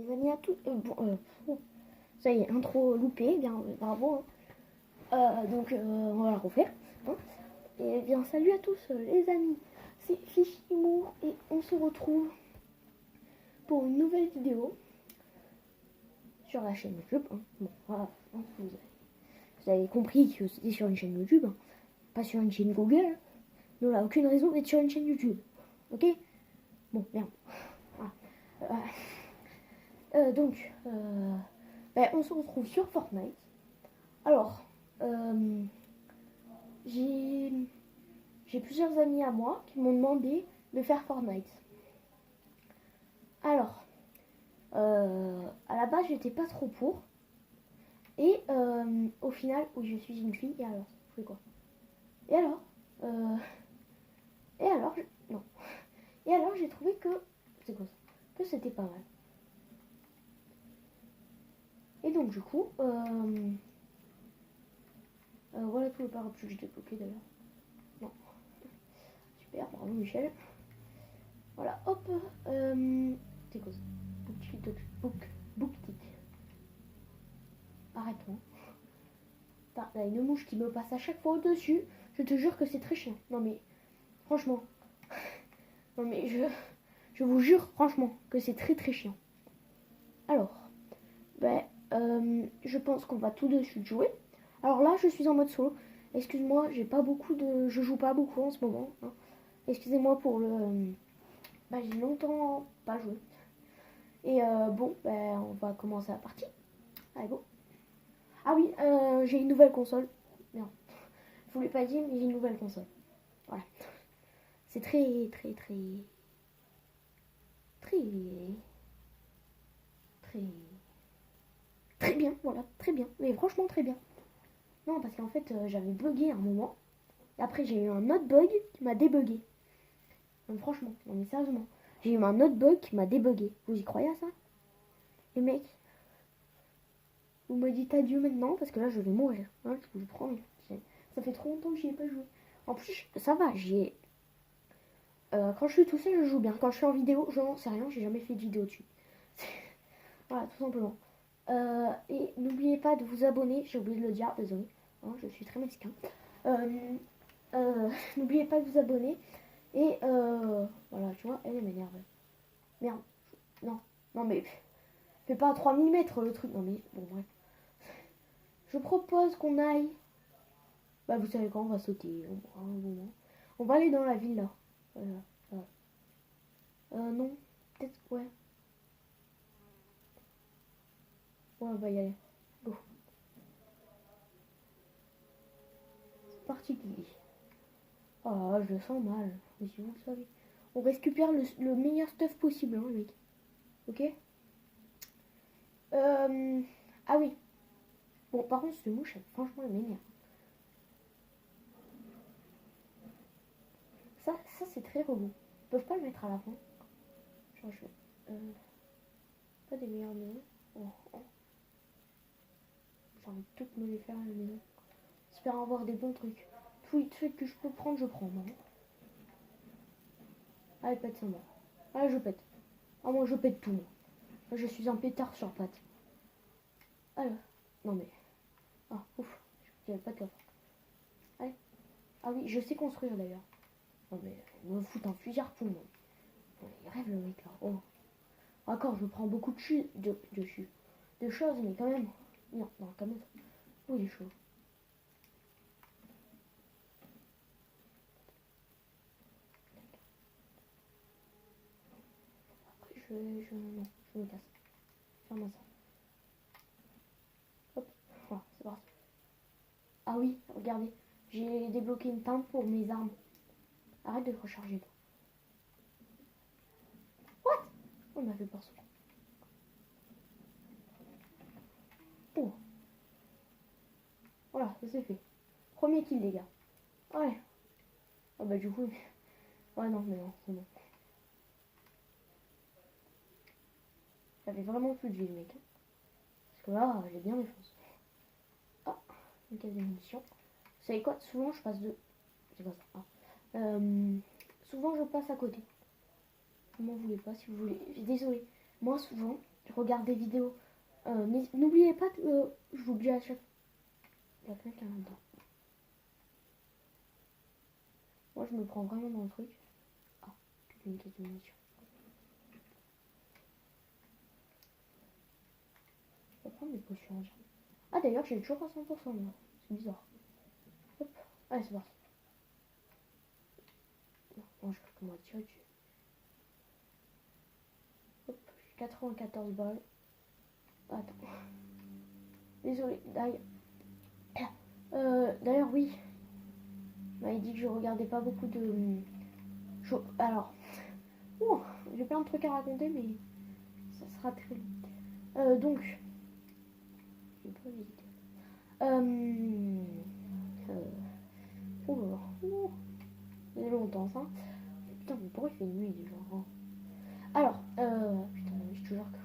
Les amis à tous. Ça y est, intro loupé, bien bravo. Donc on va la refaire. Hein. Et bien salut à tous les amis, c'est Fichimour et on se retrouve pour une nouvelle vidéo sur la chaîne YouTube. Hein. Bon, voilà, vous avez compris que c'était sur une chaîne YouTube, hein. Pas sur une chaîne Google. Hein. Nous, on n'a aucune raison d'être sur une chaîne YouTube. Ok? Bon, bien. Voilà. Donc, on se retrouve sur Fortnite. Alors, j'ai plusieurs amis à moi qui m'ont demandé de faire Fortnite. Alors, à la base, j'étais pas trop pour. Et au final, oui, je suis une fille. Et alors, je fais quoi? Et alors, non. Et alors, j'ai trouvé que c'est quoi ça? Que c'était pas mal. Et donc, du coup, voilà tout le parapluie que j'ai débloqué d'ailleurs. Non. Super, bravo Michel. Voilà, hop. C'est quoi ça? Booktick. Arrête-toi. Là, une mouche qui me passe à chaque fois au-dessus. Je te jure que c'est très chiant. Non mais, franchement. Non mais, je vous jure, franchement, que c'est très très chiant. Alors, je pense qu'on va tout de suite jouer. Alors là, je suis en mode solo. Excuse-moi, je joue pas beaucoup en ce moment. Hein. Excusez-moi pour le... j'ai longtemps pas joué. Et on va commencer la partie. Allez, go. Ah oui, j'ai une nouvelle console. Non, je vous l'ai pas dit, mais j'ai une nouvelle console. Voilà. C'est très bien, voilà, très bien. Mais franchement, très bien. Non, parce qu'en fait, j'avais bugué à un moment. Et après, j'ai eu un autre bug qui m'a débugué. Non, franchement, non mais sérieusement. J'ai eu un autre bug qui m'a débugué. Vous y croyez à ça? Les mecs, vous me dites adieu maintenant parce que là, je vais mourir. Hein, je vous le promets. Ça fait trop longtemps que j'y ai pas joué. En plus, ça va, quand je suis tout seul, je joue bien. Quand je suis en vidéo, je n'en sais rien, j'ai jamais fait de vidéo dessus. Voilà, tout simplement. Et n'oubliez pas de vous abonner, j'ai oublié de le dire, désolé. Hein, je suis très mesquin. N'oubliez pas de vous abonner. Et voilà, tu vois, elle m'énerve. Merde. Non mais, fais pas à 3 mm le truc. Non mais, bon bref. Je propose qu'on aille... vous savez quoi, on va sauter. On va aller dans la ville là. Voilà. Non, peut-être, ouais. Ouais, on va y aller. Go. C'est parti, Guigui. Ah, je le sens mal. Mais si vous le savez. On récupère le meilleur stuff possible, hein, mec. Ok. Ah oui. Bon, par contre, cette mouche, franchement, elle m'énerve. Ça c'est très relou. Ils peuvent pas le mettre à la fin. Genre, je vais... pas des meilleures maisons. J'ai envie de toutes me les faire à la maison. J'espère avoir des bons trucs. Tous les trucs que je peux prendre, je prends. Non. Allez, pète ça, moi. Allez, je pète. Ah, moi, je pète tout, moi. Je suis un pétard sur pattes. Allez. Non, mais... Ah, ouf. J'avais pas de coffre. Allez. Ah oui, je sais construire, d'ailleurs. Non, mais... On me fout un fusil harpon, moi. Il rêve, le mec, là. Oh. Encore, je prends beaucoup de choses, mais quand même. Non, quand même. Oui, il est chaud. Après, non, je me casse. Ferme ça. Hop, voilà, c'est parti. Ah oui, regardez, j'ai débloqué une teinte pour mes armes. Arrête de te recharger, toi. What? On m'a fait peur, ça. Oh. Voilà, ça c'est fait. Premier kill, les gars. Ouais. Ah bah du coup... Ouais, non, mais non, c'est bon. J'avais vraiment plus de vie, mec. Parce que là, j'ai bien défoncé. Ah, une case de munitions. Vous savez quoi? Souvent, je passe de... C'est quoi ça? Ah. Souvent, je passe à côté. Vous m'en voulez pas, si vous voulez. Désolé. Moi, souvent, je regarde des vidéos. Mais n'oubliez pas, je vous le dis à chaque... Il y a quelqu'un là-dedans. Moi, je me prends vraiment dans le truc. Ah, une unité de munitions. Je vais prendre des potions en germe. Ah, d'ailleurs, j'ai toujours pas 100% moi. C'est bizarre. Hop. Allez, c'est parti. Non, je peux comment tirer dessus. Hop, j'ai 94 balles. Attends. Désolé, d'ailleurs, oui. Il m'avait dit que je regardais pas beaucoup de... Alors, j'ai plein de trucs à raconter, mais ça sera très long. Donc, j'ai pas visité. Il y a longtemps ça. Putain, mais pourquoi il fait nuit déjà hein. Alors, putain, je te jure que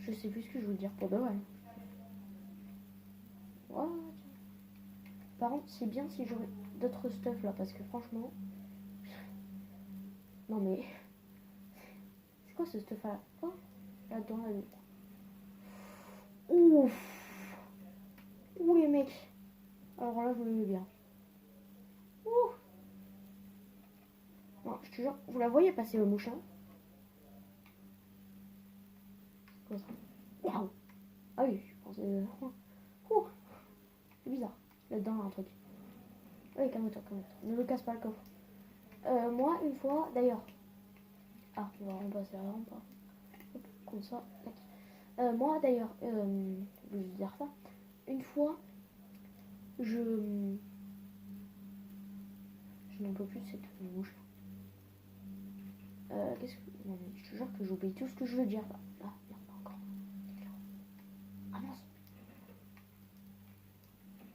je sais plus ce que je veux dire pour de vrai. What? Par contre, c'est bien si j'aurais d'autres stuff là, parce que franchement... Non mais... C'est quoi ce stuff là? Oh, là-dedans, là. Ouf. Ouh les mecs. Alors là, je me mets bien. Ouh. Non, je te jure, vous la voyez passer le mouchin? Waouh. Ah oui, je pensais... C'est bizarre. Là-dedans, il y a un truc. Oui, calme-toi, calme-toi. Ne me casse pas le coffre. Moi, une fois, d'ailleurs... Ah, on va remplacer la lampe. Hop, comme ça. Moi, d'ailleurs, je vais dire ça. Une fois, je n'en peux plus de cette mouche. Qu'est-ce que... Non, mais je te jure que j'oublie tout ce que je veux dire. Là, merde, pas encore. Ah mince.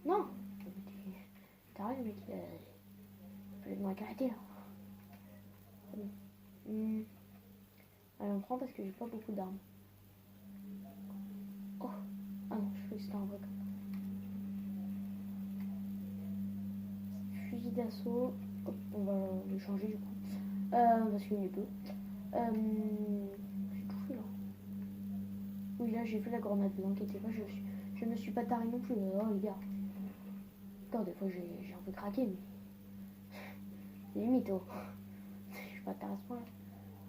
Non. T'arrêtes, mec. Je vais me arrêter, là. Allez, on prend parce que j'ai pas beaucoup d'armes. Oh. Ah non, je croyais que c'était un vrai comme. Fusil d'assaut. Hop, on va le changer du coup. Parce qu'il est peu. J'ai tout fait là. Oui, là j'ai fait la grenade, ne vous inquiétez pas, je me suis pas taré non plus. Oh les gars. Encore des fois j'ai un peu craqué, mais. C'est limite, oh. Je suis pas taré à ce point là.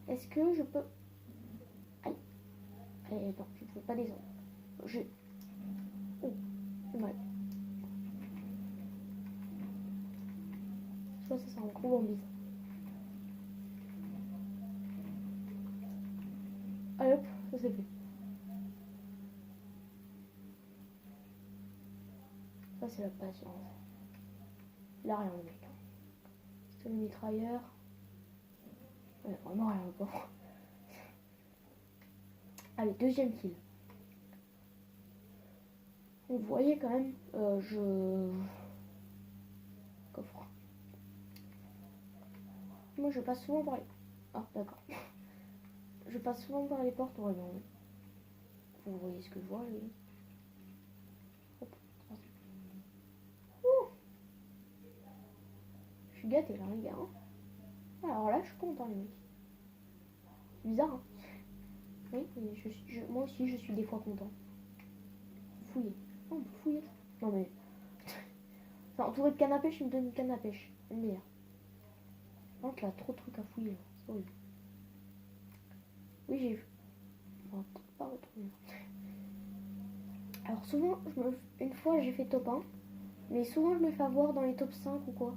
Est-ce que je peux. Aïe. Allez, non, je ne peux pas descendre. Oh, c'est mal. Je crois que ça sent un gros bambis. Allez hop, ça c'est fait. Ça c'est la patience. Il a rien le mec. C'est le mitrailleur. Ouais, vraiment rien le pauvre. Allez, deuxième kill. Vous voyez quand même, coffre. Moi je passe souvent par les... Ah d'accord. Je passe souvent par les portes, ouais, non. Vous voyez ce que je vois, les... Hop. Ouh. Je suis gâté là, les gars. Hein. Alors là, je suis content, les mecs. C'est bizarre, hein. Oui, moi aussi, je suis des fois content. Fouiller. Oh, fouiller. Non mais... Enfin, entouré de canne à pêche, il me donne une canne à pêche. Une meilleure. Par contre, là, trop de trucs à fouiller, là. C'est horrible. Oui, j'ai vu. On va peut-être pas retourner. Alors souvent, une fois j'ai fait top 1, mais souvent je me fais avoir dans les top 5 ou quoi.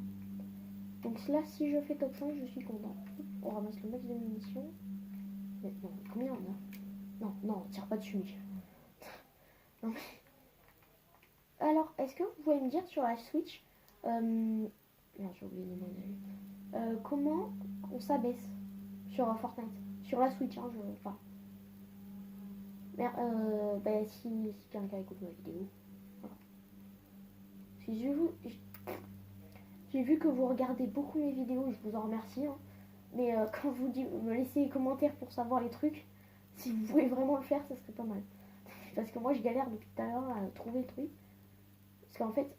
Donc là, si je fais top 5, je suis content. On ramasse le max de munitions. Mais non, combien on a? Non, non, on tire pas dessus, Michel. Non mais... Alors, est-ce que vous pouvez me dire sur la Switch... Merde, j'ai oublié de demander. Comment on s'abaisse sur Fortnite? Sur la Switch, hein, enfin... Bah, si quelqu'un écoute ma vidéo. Voilà. J'ai vu que vous regardez beaucoup mes vidéos, je vous en remercie. Hein. Mais quand vous me laissez les commentaires pour savoir les trucs, si vous pouvez vraiment le faire, ça serait pas mal. Parce que moi, je galère depuis tout à l'heure à trouver le truc. Parce qu'en fait,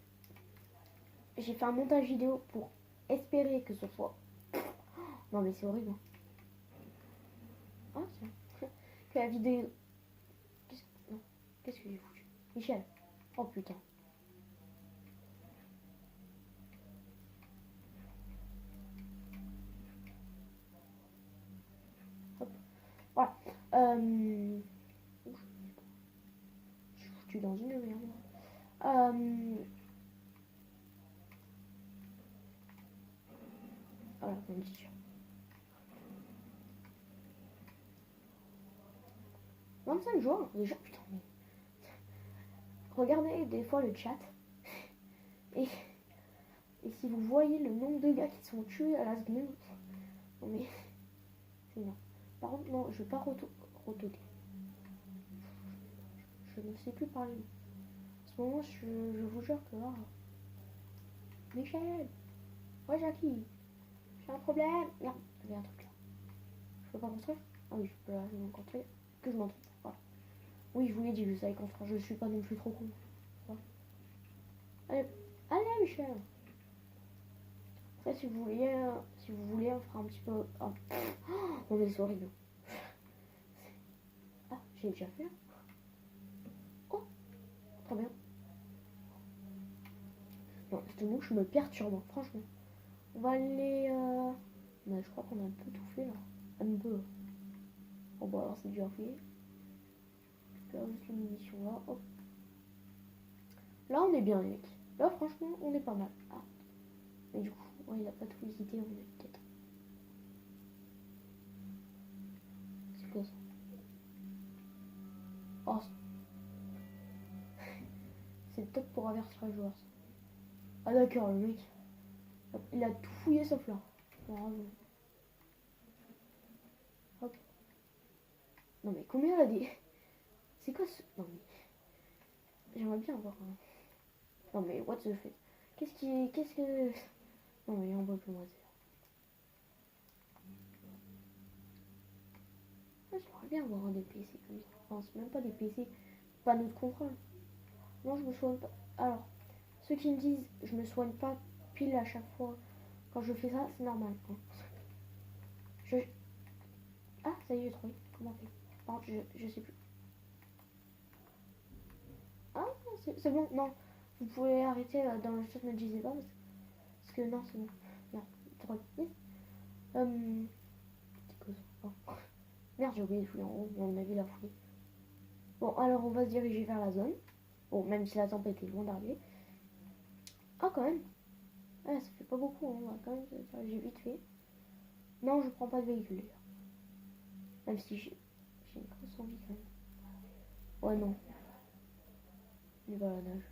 j'ai fait un montage vidéo pour espérer que ce soit... Non mais c'est horrible. Hein. Ah, tiens. Que la vidéo... Michel. Oh putain. Hop. Voilà. Je suis foutu dans une merde. Voilà, mon petit. 25 joueurs, déjà, putain. Mais... regardez des fois le chat. Et si vous voyez le nombre de gars qui sont tués à la seconde. Non mais. C'est énorme. Par contre, non, je vais pas retoquer. Je ne sais plus parler. En ce moment, je vous jure que là. Michel! Ouais, Jackie! J'ai un problème! Merde, il y a un truc là. Je peux pas construire? Ah oui, je peux là, je vais construire. Que je m'en trompe. Voilà. Oui, je vous l'ai dit, je savais construire. Je suis pas non plus trop con. Voilà. Allez, allez, Michel! Après, si vous voulez, on fera un petit peu. Oh, on est sur horrible. Ah, j'ai déjà fait là. Oh, très bien. Non, cette mouche me perturbe, hein, franchement. On va aller. Mais je crois qu'on a un peu tout fait là. Un peu. Bon, bon alors c'est déjà fait. Là, juste les munitions là. Hop. Là, on est bien, les mecs. Là, franchement, on est pas mal. Ah. Mais du coup, ouais, il a pas tout visité, on est peut-être. C'est quoi ça? Oh. C'est peut-être pour avertir les joueurs. Ça. Ah, d'accord, le mec. Il a tout fouillé sauf là. Bravo. Hop. Non, mais combien il a des. C'est quoi ce. Non, mais. J'aimerais bien avoir un. Non, mais what the fuck? Qu'est-ce que. Non, mais on va plus moi dire. J'aimerais bien avoir des PC comme ça. Enfin, c'est même pas des PC. Panneau de contrôle. Non, je me soigne pas. Alors, ceux qui me disent je me soigne pas pile à chaque fois quand je fais ça, c'est normal. Hein. Ah, ça y est, j'ai trouvé. Comment on fait? Par contre, je sais plus. Ah, c'est bon. Non, vous pouvez arrêter dans le chat, ne disez pas. Parce que non, c'est bon. Merde, trop. Yes. C'est quoi ça? Oh. Merde, j'ai oublié de fouiller en haut. On a vu la fouille. Bon, alors on va se diriger vers la zone. Bon, même si la tempête est loin d'arriver. Ah, quand même. Ah, ça fait pas beaucoup. Hein. On va quand même. J'ai vite fait. Non, je prends pas de véhicule. Même si j'ai une grosse envie quand même. Ouais, non. On y va à la nage.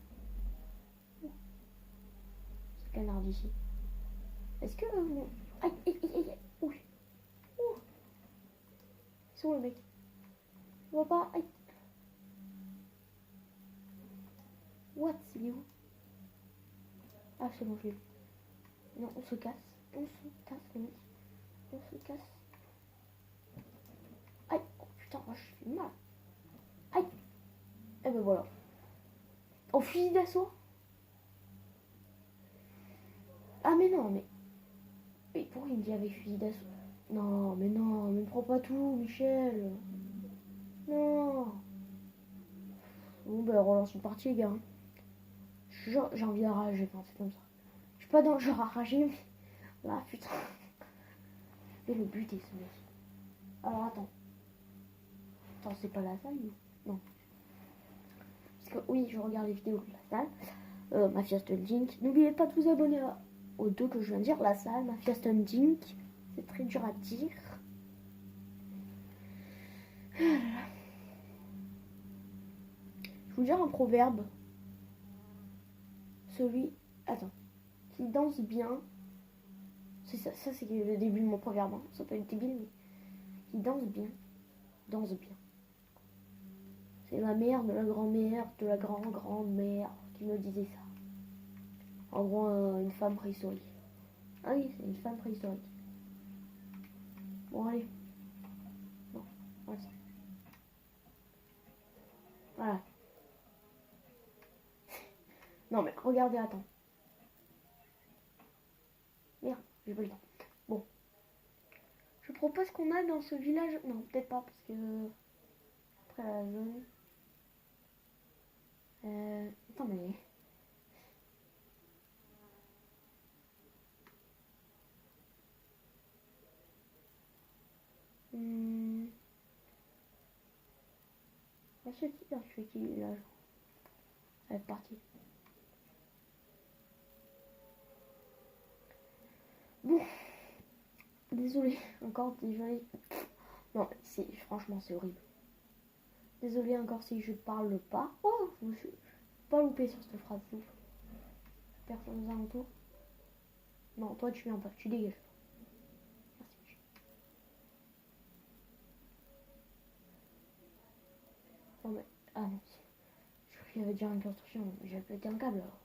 C'est canard d'ici. Est-ce que vous... Aïe, aïe, aïe, aïe. Ouh. Ouh. C'est où le mec? Je vois pas. Aïe. What? C'est où? Ah, c'est bon, je l'ai vu. Non, on se casse. On se casse, les mecs. On se casse. Aïe. Oh, putain, moi, je fais mal. Aïe. Et ben voilà. En fusil d'assaut. Ah, mais non, mais... Mais pourquoi il me dit avec fusil d'assaut? Non, mais me prends pas tout, Michel. Non. Bon, ben, relance une partie, les gars. J'ai envie d'arrager quand c'est comme ça. Je suis pas dans le genre à rager, mais... Là, putain. Je vais le buter, ce mec. Alors, attends. Attends, c'est pas la salle, non. Parce que, oui, je regarde les vidéos de la salle. Mafia Stunting. N'oubliez pas de vous abonner aux deux que je viens de dire. La salle, Mafia Stunting. C'est très dur à dire. Je vous dire un proverbe. Celui... Attends. Qui danse bien. C'est ça c'est le début de mon proverbe. Hein. Ça peut être débile, mais... Qui danse bien. Danse bien. C'est ma mère, de la grand-mère, de la grand-grand-mère qui me disait ça. En gros, une femme préhistorique. Ah oui, c'est une femme préhistorique. Bon, allez. Non, voilà ça. Voilà. Non, mais regardez, attends. Merde, j'ai pas le temps. Bon. Je propose qu'on aille dans ce village. Non, peut-être pas, parce que... Après la zone... Attends, mais... Ah, c'est qui là? Je suis qui là? Allez, parti. Bon, désolé, encore désolé. Non, franchement, c'est horrible. Désolé encore si je parle pas. Oh, je me suis pas loupé sur cette phrase. Ouf. Personne aux alentours. Non, toi tu viens pas, tu dégages. Merci. Non mais, ah non, je crois qu'il y avait déjà une construction, j'ai pété un câble alors.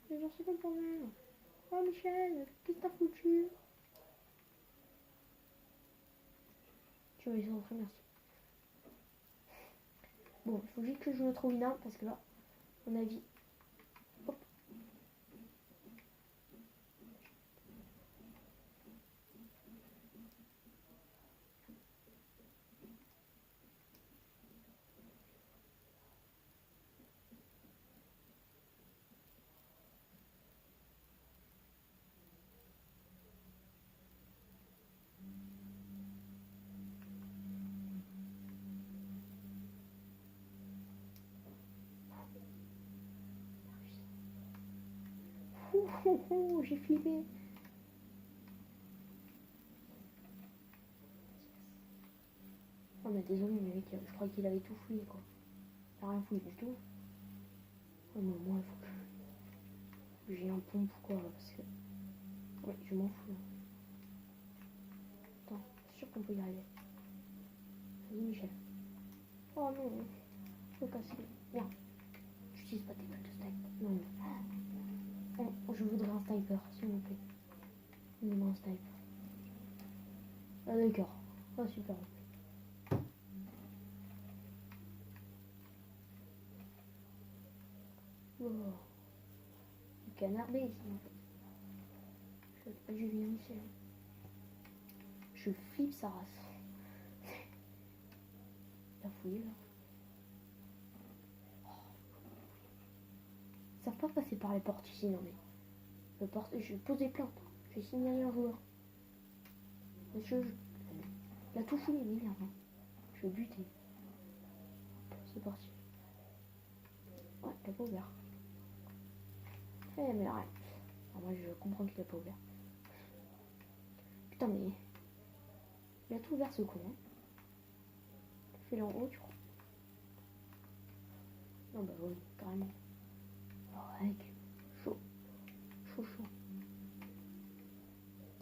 Mais j'en sais pas pour rien. Oh Michel, qu'est-ce que t'as foutu? Tu vas y rentrer, merci. Bon, il faut juste que je me trouve une arme parce que là, à mon avis. Hop. J'ai flippé. Oh mais désolé mec, je crois qu'il avait tout fouillé quoi. Il a rien fouillé du tout. Oh mais moi il faut que j'ai un pompe ou quoi parce que... Ouais, je m'en fous. Attends, c'est sûr qu'on peut y arriver. Vas-y Michel. Oh non, je peux casser. Viens. J'utilise pas tes balles de sniper. Non, non. Oh, je voudrais un sniper, s'il vous plaît. Donnez-moi un sniper. Ah d'accord. Ah super. Oh. Canardé ici en fait. Je sais pas du bien ici. Je flippe sa race. Il a fouillé là. Ils savent pas passer par les portes ici, non mais. Je vais poser plainte. Je vais signaler un joueur. Monsieur, il a tout fouillé, mais merde. Hein. Je vais buter. C'est parti. Ouais, il a pas ouvert. Eh mais arrête. Alors moi je comprends qu'il a pas ouvert. Putain mais... Il a tout ouvert ce con. Hein. Fais-le en haut, tu crois. Non bah oui, carrément. Oh mec, chaud. Chaud.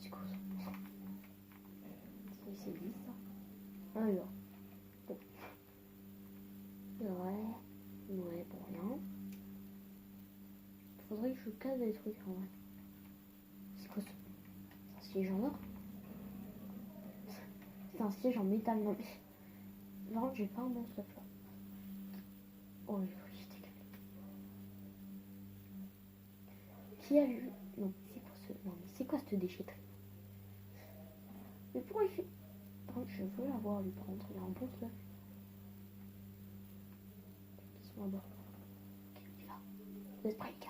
C'est quoi ça? C'est glisse ça. Alors. Bon. Ouais, pour rien. Faudrait que je casse des trucs en vrai. C'est quoi ça? C'est un siège en or? C'est un siège en métal, non mais... Par contre, j'ai pas un bon stuff là. Oh, j'étais calme. Qui a eu... Non, c'est quoi ce... Non, mais c'est quoi cette déchetterie? Mais pourquoi il fait... Par contre, je veux l'avoir lui prendre. Il y a un bon stuff. Ils sont là-bas. Ok, on y va. Le strike.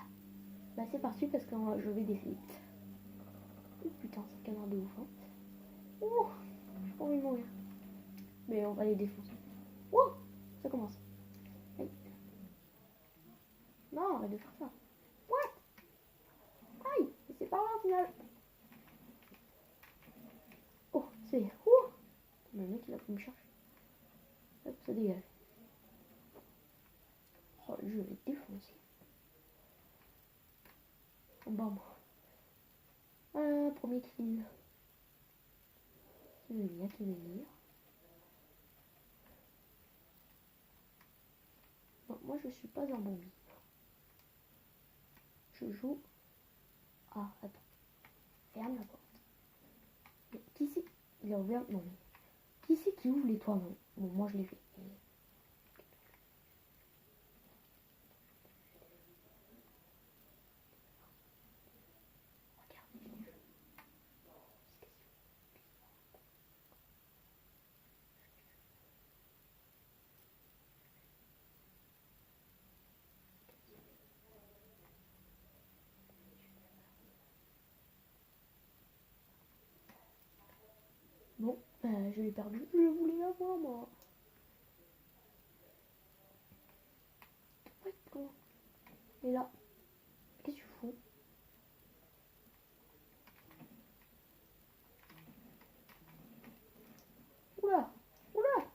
Bah c'est parti parce que je vais décider. Oh putain, c'est canard de ouf. Hein. Oh, j'ai pas envie de mourir. Mais on va les défoncer. Oh, ça commence. Aïe. Non, arrête de faire ça. What? Aïe, c'est pas grave au final. Oh, c'est... Oh, le mec il a pu me chercher. Hop, ça dégage. Oh, je vais défoncer. Bam. Premier kill. Qui veut venir. Non, moi je suis pas un bon bip. Je joue... Ah, attends. Ferme la porte. Mais qui c'est? Il a ouvert... Non mais... Qui c'est qui ouvre les toits? Bon, moi je l'ai fait. Bon, je l'ai perdu. Je voulais l'avoir, moi. Et là, qu'est-ce que tu fous? Oula, oula.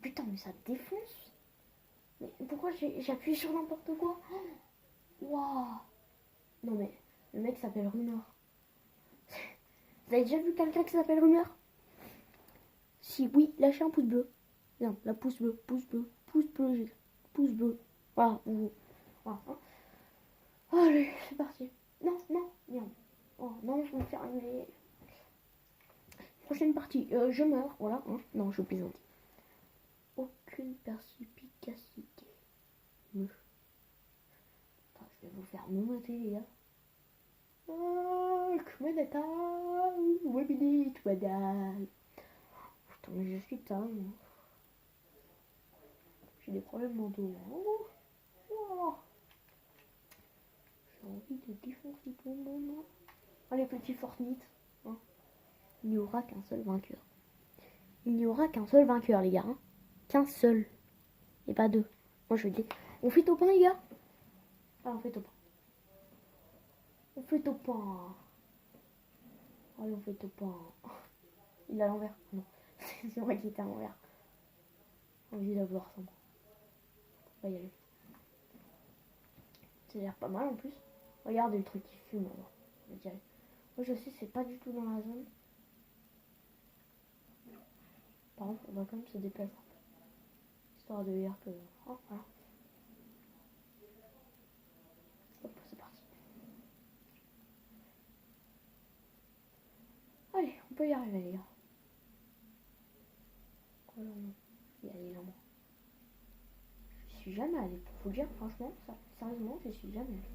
Putain, mais ça défonce. Mais pourquoi j'ai appuyé sur n'importe quoi? Waouh. Non mais, le mec s'appelle Rumeur. Vous avez déjà vu quelqu'un qui s'appelle Rumeur? Si oui, lâchez un pouce bleu. Non, la pouce bleu, pouce bleu, pouce bleu, pouce bleu. Voilà, voilà. Allez, c'est parti. Non, non, merde. Oh non, je vais me faire annuler. Prochaine partie, je meurs, voilà. Hein. Non, je plaisante. Aucune perspicacité. Attends, je vais vous faire noter, les gars. Kmeneta, webidi, twadal. Putain, mais je suis tard. J'ai des problèmes mentaux. Oh. J'ai envie de défoncer tout le monde. Allez, petit Fortnite. Hein. Il n'y aura qu'un seul vainqueur. Il n'y aura qu'un seul vainqueur, les gars. Hein. Qu'un seul. Et pas deux. Moi, je dis. On fait au pain, les gars. Ah, on fait au pain. On fait au pain. Allez, on fait au pain. Il est à l'envers. Non. C'est moi qui étais à l'envers. J'ai envie d'avoir ça, moi. On va y aller. Ça a l'air pas mal en plus. Regardez le truc qui fume là-bas. Je dirais. Moi, je sais, c'est pas du tout dans la zone. Par contre, on va quand même se déplacer un peu. Histoire de dire que. Oh, voilà. Hop, c'est parti. Allez, on peut y arriver, les gars. Oh là, non. Je vais y aller là, moi. Je suis jamais allé. Faut le dire, franchement, ça, sérieusement, je suis jamais allé.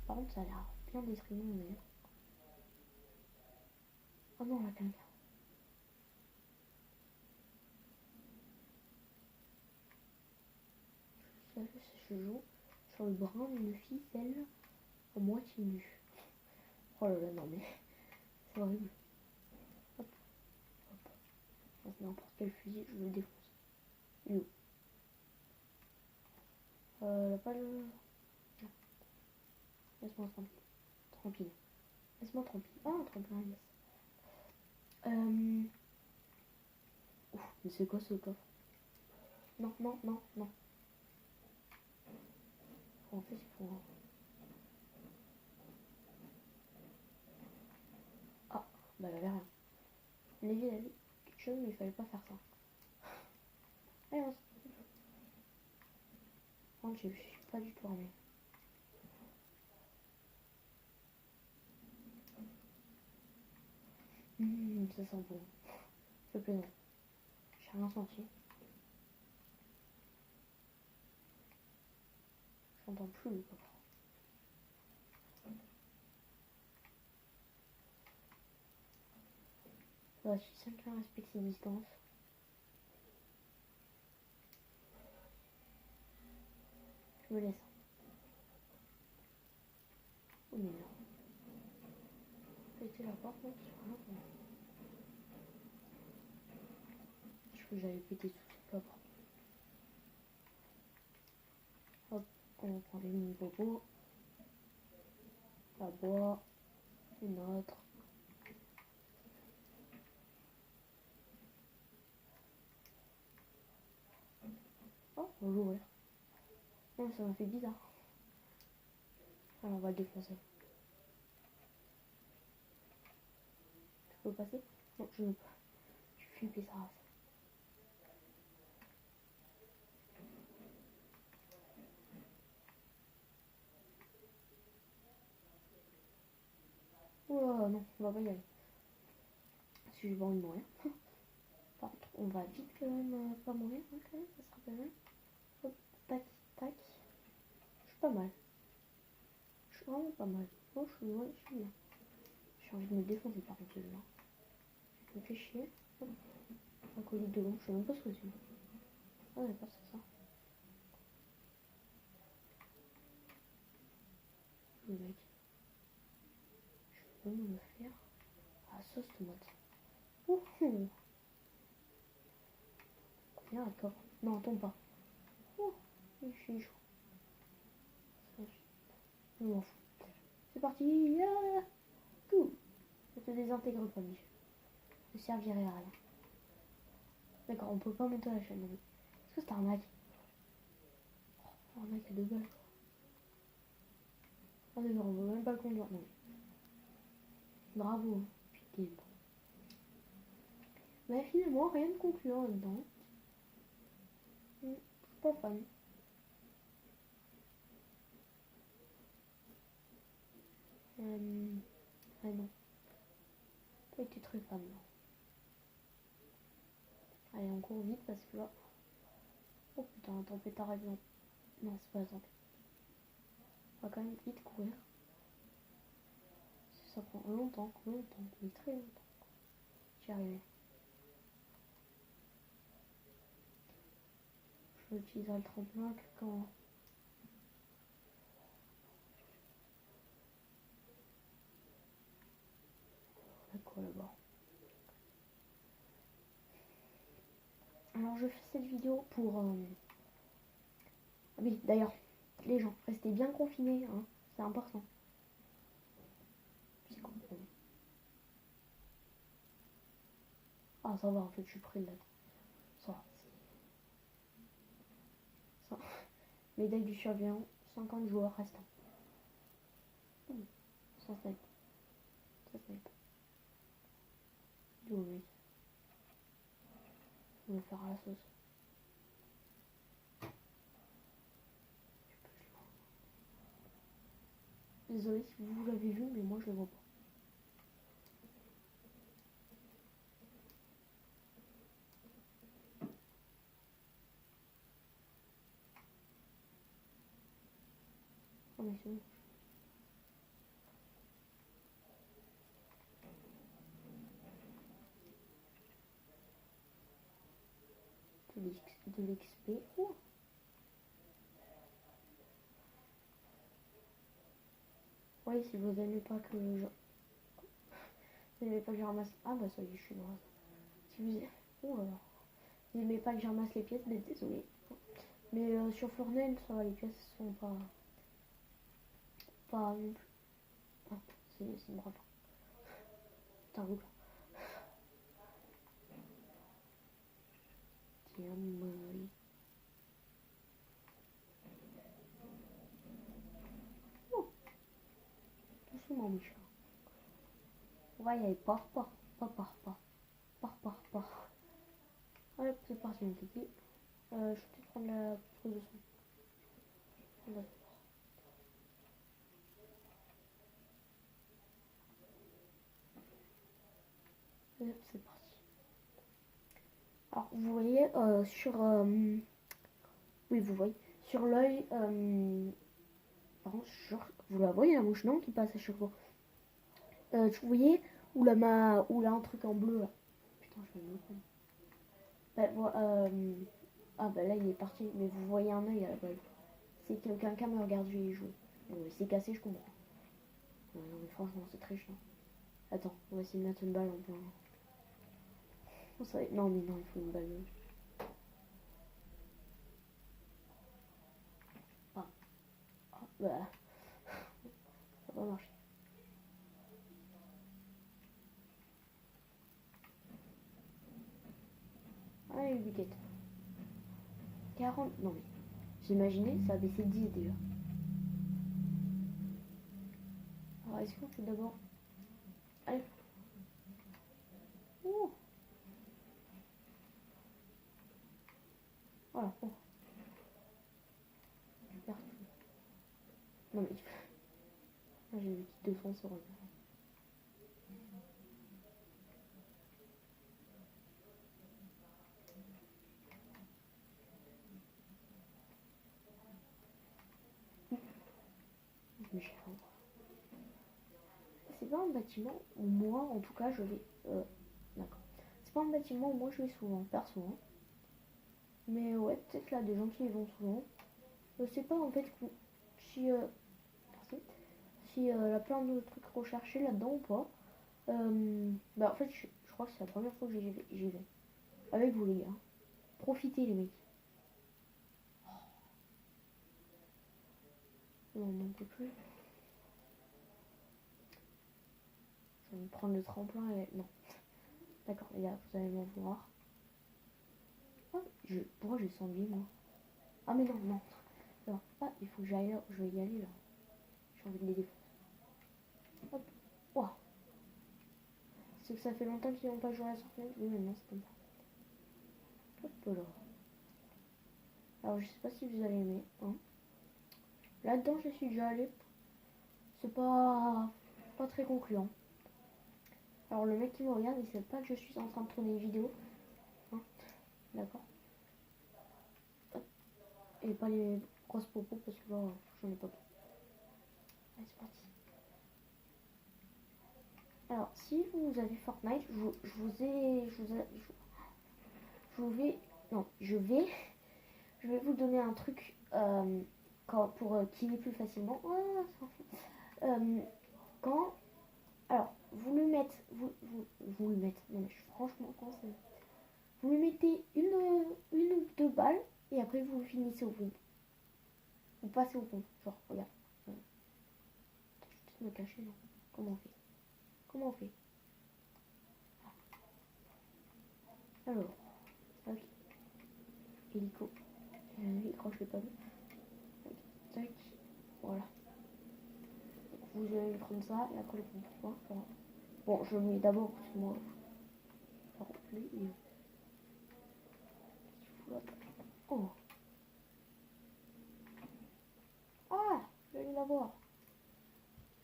Par contre, ça a l'air bien déprimant, mais. Oh non, là, quelqu'un. Je joue sur le bras d'une ficelle à moitié nue. Oh là là, non mais c'est horrible. Hop, hop. C'est n'importe quel fusil, je le défonce. Il est où? Là, pas le. Non. Laisse-moi tranquille. Tranquille. Laisse-moi tranquille. Ah, tranquille, yes. Ouf, mais c'est quoi ce coffre? Non, non, non, non. En fait, il faut. Ah, bah, il y avait rien. Lévi a dit quelque chose, mais il fallait pas faire ça. Allez, on se. Je suis pas du tout armée. Ça sent bon. Ça fait plaisir. J'ai rien senti. J'entends plus le coffre. Ouais, si quelqu'un respecte ses distances. Je me laisse. Oh mais non. Péter la porte, non, c'est rien pour moi. Je crois que j'allais péter toute la porte. Hop, on prend les mini bobos. La bois. Une autre. Oh, on va l'ouvrir. Non, ça m'a fait bizarre. Alors on va le défoncer. Tu peux passer? Non, je ne peux pas. Je suis flippé sa race. Oh non, on va pas y aller. Si j'ai pas envie de mourir. Par contre, on va vite quand même pas mourir. Hein, quand même, ça sera pas mal. Hop, tac, tac. Je suis pas mal. Je suis vraiment pas mal. Oh, je suis bien. J'ai envie de me défoncer par contre celui-là. Ça me fait chier. Hop. Un colis de long, je sais même pas ce que c'est. Ah d'accord, c'est ça. Le mec. Je peux me le faire. Ah, sauce tomate. Ouh. Oh. Viens, d'accord. Non, tombe pas. Oh, je suis chaud. Je m'en fous. C'est parti. Ah, cool. Ne te désintègre pas, Michel. Ne servirait à rien. D'accord, on peut pas monter la chaîne. Est-ce que c'est arnaque? Oh, arnaque à 2 balles. Ah d'accord, on veut même pas le conduire. Non. Bravo. Putain. Mais finalement, rien de concluant là-dedans. Je suis pas fan. Ah non. Pas été très fan. Non. Allez, on court vite parce que là... Oh putain, la tempête arrive. Non, non c'est pas la tempête. On va quand même vite courir. Ça prend longtemps, mais très longtemps. J'y arrive. Je utiliserai le tremplin que quand... À quoi là-bas? Alors je fais cette vidéo pour... Oui, d'ailleurs, les gens, restez bien confinés, hein, c'est important. C'est cool. Ah ça va, en fait, je suis près de là. Ça va. Ça. Médaille du surveillant, 50 joueurs restants. Ça snipe. Ça snipe. D'où mec? On va faire à la sauce. Désolé si vous l'avez vu, mais moi je le vois pas. Oh mais c'est bon. De l'XP. Oh. Oui, si vous n'aimez pas que je... Vous n'aimez pas que je ramasse... Ah bah ça y est, je suis droite. Si vous... Oh là là. Vous n'aimez pas que je ramasse les pièces, mais désolé. Mais sur Fortnite, ça va, les pièces sont pas... Pas non plus. Ah, c'est une brave. C'est un loup. Tiens, oui. Oh, doucement, Michel. On va y aller. Pars. Allez, c'est parti, mon kiki. Je vais peut-être prendre la prise de son. Allez, c'est parti. Alors, vous voyez sur... oui, vous voyez. Sur l'œil... Par contre, vous la voyez, la mouche, non, qui passe à chaque fois. Vous voyez où là un truc en bleu, là. Putain, je vais me prendre. Ah bah là, il est parti. Mais vous voyez un œil à la base. C'est que quelqu'un me regarde, je vais y jouer. Bon, c'est cassé, je comprends. Ouais, non, mais franchement, c'est très chiant. Attends, on va essayer de mettre une balle en plein. Non, mais non, il faut une balle. Ah, bah, ça va marcher. Allez, Bucket. 40. Non, mais j'imaginais, ça a baissé 10 déjà. Alors, est-ce qu'on fait d'abord. Allez. Oh. Voilà. Oh. Non, mais. Ah, j'ai eu 200 sur le. C'est pas un bâtiment où moi, en tout cas, je vais. D'accord. C'est pas un bâtiment où moi je vais souvent, perso. Hein. Mais ouais, peut-être là, des gens qui y vont souvent. Je sais pas en fait si. Si elle a plein de trucs recherchés là-dedans ou pas. Bah en fait, je crois que c'est la première fois que j'y vais. Avec vous les gars. Profitez les mecs. Non, on n'en peut plus. Je vais me prendre le tremplin et... Non. D'accord les gars, vous allez m'en voir. Oh, pourquoi j'ai 108 moi? Ah mais non, non. Alors, ah, il faut que j'aille là. Je vais y aller là. J'ai envie de les défoncer. Hop. Waouh. C'est que ça fait longtemps qu'ils n'ont pas joué à la sortie. Oui, mais non, c'est comme ça. Hop là. Alors, je sais pas si vous allez aimer. Hein. Là-dedans, je suis déjà allée. C'est pas très concluant. Alors, le mec qui me regarde, il sait pas que je suis en train de tourner une vidéo. Hein. D'accord. Et pas les grosses popos parce que là, j'en ai pas. Allez, c'est parti. Alors, si vous avez Fortnite, je vais vous donner un truc pour killer plus facilement. Quand, alors, vous le mettez, vous le mettez. Non mais franchement, quand c'est, vous lui mettez une ou deux balles et après vous finissez au fond. Vous passez au fond. Genre, regarde. Je vais peut-être me cacher, non. Comment on fait? Comment on fait? Alors, tac, hélico. L'écran, je l'ai pas vu. Tac, voilà. Vous allez prendre ça et après le prendre. Voilà. Bon, je le mets d'abord parce que moi, ça remplit. Oh. Ah, je vais l'avoir.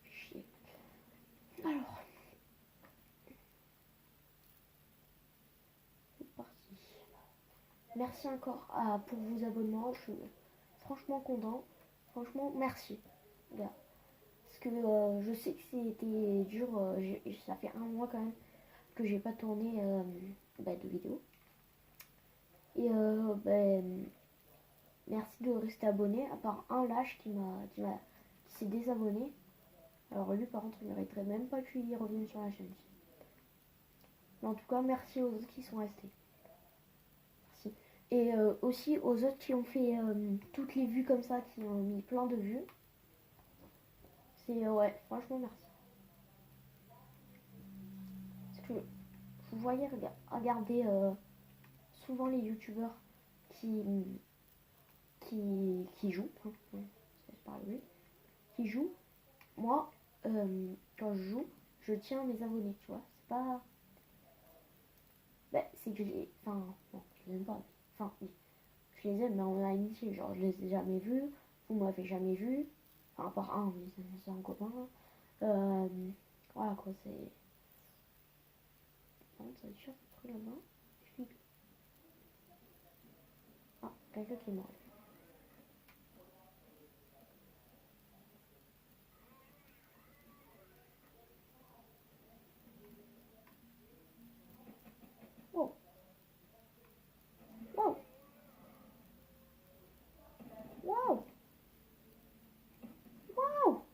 Chier. Alors, c'est parti. Merci encore pour vos abonnements. Je suis franchement content. Franchement, merci. Regarde. Parce que je sais que c'était dur. Ça fait un mois quand même que j'ai pas tourné de vidéo. Et merci de rester abonné. À part un lâche qui s'est désabonné. Alors lui par contre il mériterait même pas qu'il revienne sur la chaîne. Mais en tout cas merci aux autres qui sont restés. Merci. Et aussi aux autres qui ont fait toutes les vues comme ça, qui ont mis plein de vues. C'est ouais, franchement merci. Parce que vous voyez, regardez souvent les youtubeurs qui jouent, hein, je parle lui, qui jouent. Moi, quand je joue, je tiens mes abonnés, tu vois. C'est pas... c'est que j'ai... Enfin, non, je les aime pas. Enfin, oui. Je les aime, mais on a amitié. Genre, je les ai jamais vus. Vous m'avez jamais vu. Enfin, à part un, oui, c'est un copain. Voilà, quoi, c'est... Non, ça va être cher, ce truc là-bas. Ah, quelqu'un qui est mort. Oh. Wow. Wow. Wow.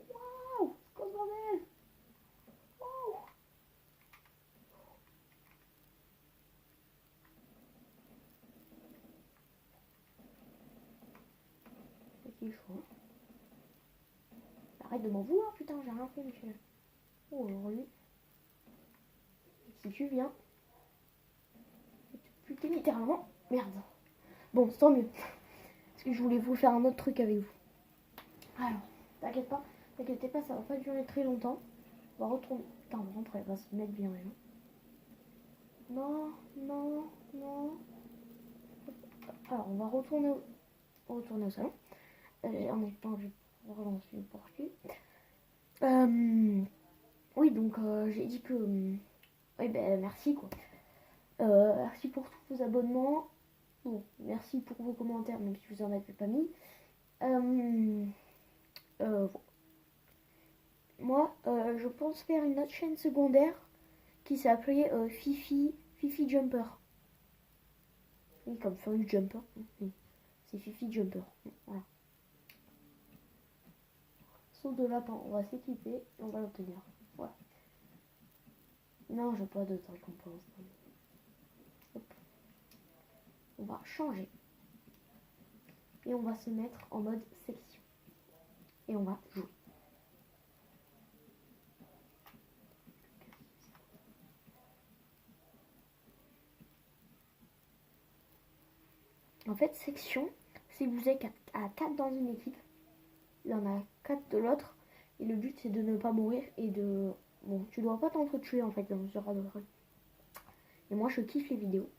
Wow. C'est quoi ce bordel? Wow. C'est qu'il faut. Arrête de m'en vouloir, putain, j'ai rien fait, monsieur. Oh, alors lui. Si tu viens. Putain, littéralement. Merde. Bon, tant mieux. Parce que je voulais vous faire un autre truc avec vous. Alors, t'inquiète pas, ça va pas durer très longtemps. On va retourner. Putain, on rentre, elle va se mettre bien, hein. Non, non, non. Alors, on va retourner au salon. En espérant que je vais relancer une portée. Oui, donc j'ai dit que... oui, ben merci, quoi. Merci pour tous vos abonnements. Bon, merci pour vos commentaires, même si vous en avez pas mis. Voilà. Moi, je pense faire une autre chaîne secondaire qui s'appelait Fifi Jumper. Oui, comme Furry Jumper. Oui. C'est Fifi Jumper. Voilà. Saut de lapin, on va s'équiper et on va l'obtenir. Voilà. Non, j'ai pas d'autres récompenses. Hop. On va changer. Et on va se mettre en mode section. Et on va jouer. En fait, section, si vous êtes à 4 dans une équipe, il y en a 4 de l'autre. Et le but, c'est de ne pas mourir et de... Bon, tu dois pas t'entretuer en fait dans ce genre de truc. Et moi, je kiffe les vidéos.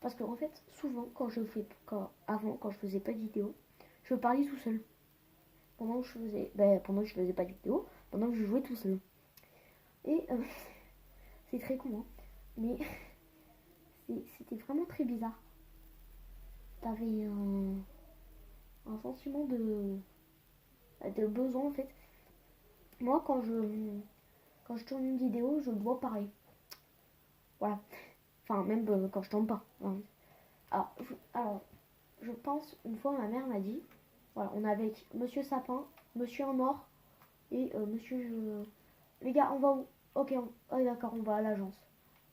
Parce qu'en fait, souvent, quand je faisais pas de vidéo, je parlais tout seul. Pendant que je faisais pas de vidéo, pendant que je jouais tout seul. Et c'est très con, hein. Mais c'était vraiment très bizarre. T'avais un sentiment de besoin en fait. Moi, quand je tourne une vidéo, je dois parler. Voilà. Enfin, même quand je tourne pas. Hein. Alors, je pense, une fois, ma mère m'a dit, voilà, on est avec Monsieur Sapin, Monsieur en or et Monsieur... Les gars, on va où? Ok, d'accord, on va à l'agence.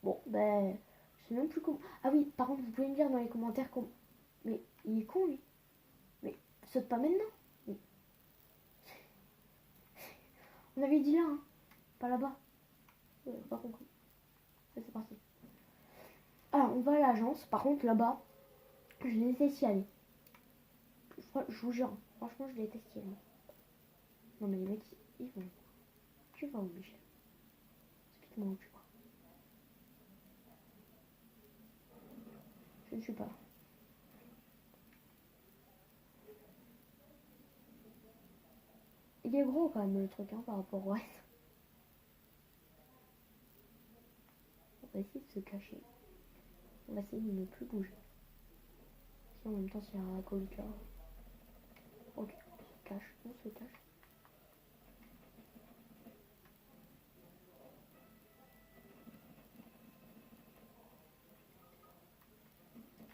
Bon, ben, je sais même plus comment... Ah oui, par contre, vous pouvez me dire dans les commentaires comment... Mais il est con, lui. Mais saute pas maintenant. Mais... On avait dit là, hein. Pas là-bas. Pas compris. Ça, c'est parti. Alors, on va à l'agence. Par contre, là-bas, je déteste y aller. Je vous jure, franchement, je déteste y aller. Non, mais les mecs, ils vont... Tu vas où, Michel? Explique-moi où tu vas. Je ne suis pas là. Il est gros quand même le truc, hein, par rapport au reste. On va essayer de se cacher. On va essayer de ne plus bouger. Si en même temps, s'il y a un acolyte là. Ok, on se cache, on se cache.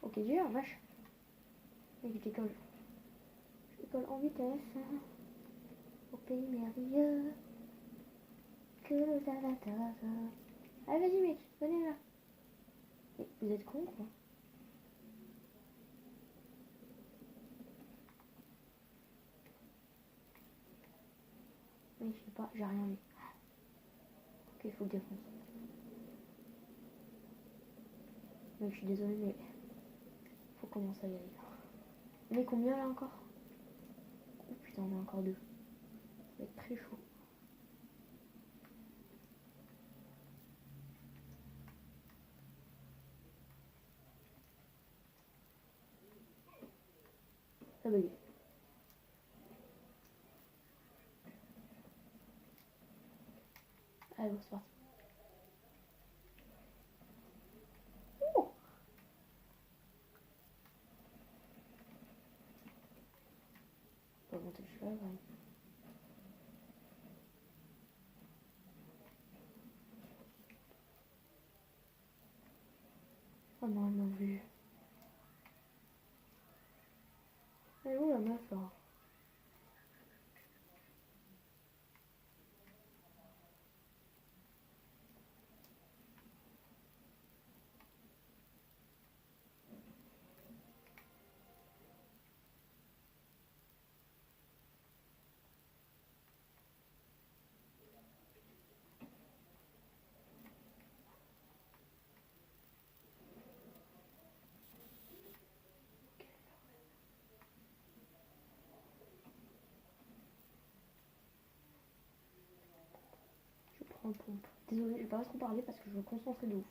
Ok, j'ai la vache. Et je décolle. Je décolle en vitesse. Au pays merveilleux. Que da da da da. Allez, vas-y, mec, venez là. Mais vous êtes con, quoi. Mais je sais pas, j'ai rien mis. Ok, il faut le défoncer. Donc, je suis désolée, mais faut commencer à y aller. On est combien là encore? Oh putain, on est encore deux. Ça va être très chaud. Ça bug. Allez, bon, c'est parti. Oh, on va monter le cheval, ouais. Oh non, elle m'a vu. Elle est où la meuf là? Je prends le pompe. Désolée, je vais pas trop parler parce que je veux me concentrer de ouf.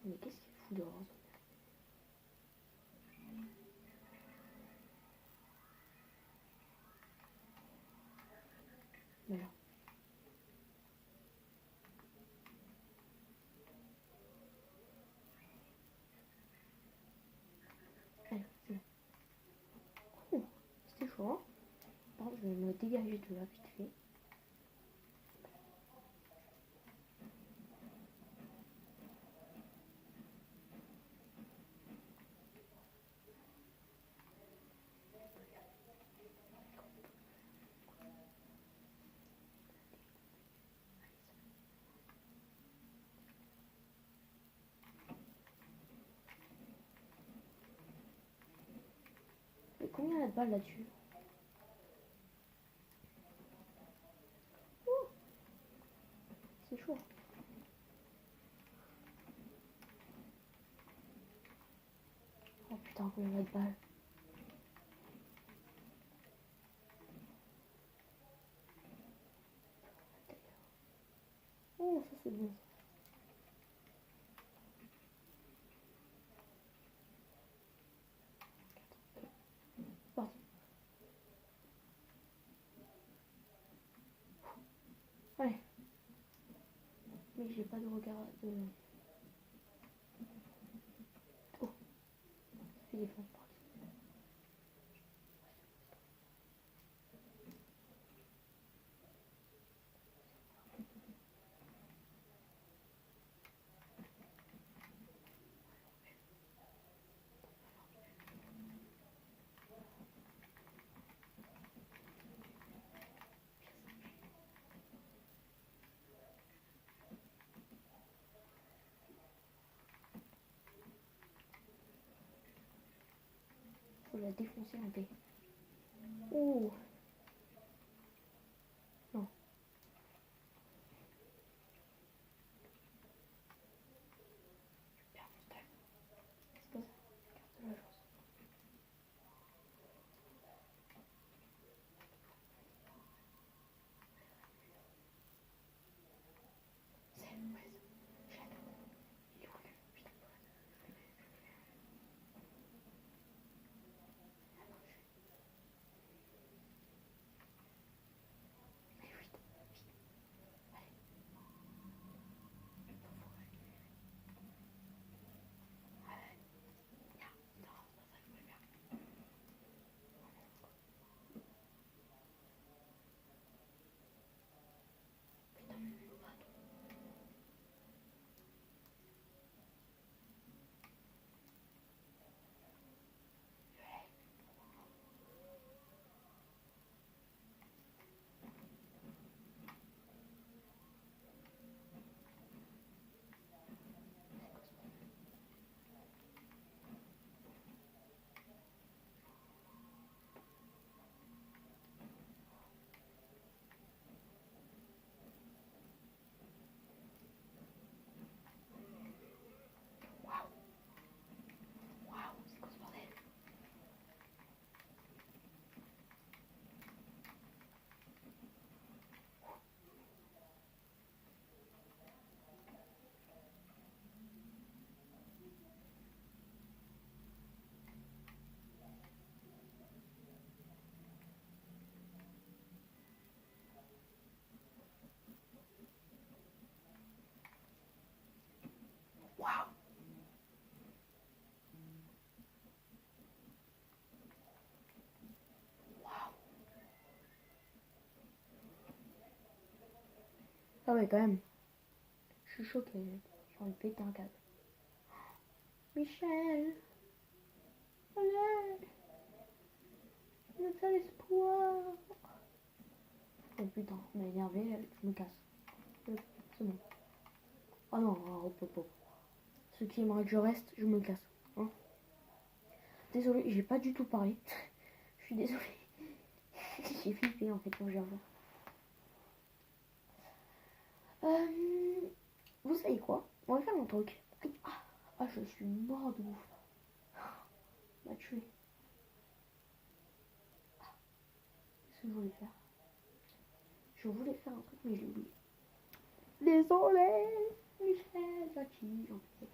Mais qu'est-ce qu'il fout dehors? Voilà. Allez, c'est bon. Oh, c'était chaud, hein. Par contre, je vais me dégager de là vite fait. combien la balle là-dessus? Oh, c'est chaud. Oh putain, combien de balles? Oh, ça c'est bon. Parti. Allez. Mais j'ai pas de regard de... Oh. C'est des fonds. Faut la défoncer un peu. Oh. Non. Je perds mon style. C'est pas ça. Carte de la chance. C'est ouais. J'adore. Il est où lui? Putain. Allez, vite. Allez. Allez. Non, c'est pas ça que je voulais faire. Putain, je vais pas. Waouh. Waouh, c'est quoi ce bordel? Waouh. Waouh. Ah ouais, quand même. Je suis choquée. J'ai envie de péter un câble. Michel. Allez. Le seul espoir. Oh putain, on m'a énervé, je me casse. C'est bon. Oh non, hop, hop, hop. Ce qui aimerait que je reste, je me casse. Hein. Désolée, j'ai pas du tout parlé. Je suis désolée. J'ai flippé en fait quand j'ai revu. Vous savez quoi? On va faire un truc. Aïe, ah, je suis mort de ouf. M'a tué. Qu'est-ce que je voulais faire? Je voulais faire un truc, mais j'ai oublié. Désolé, Michel, Jackie, j'en peux.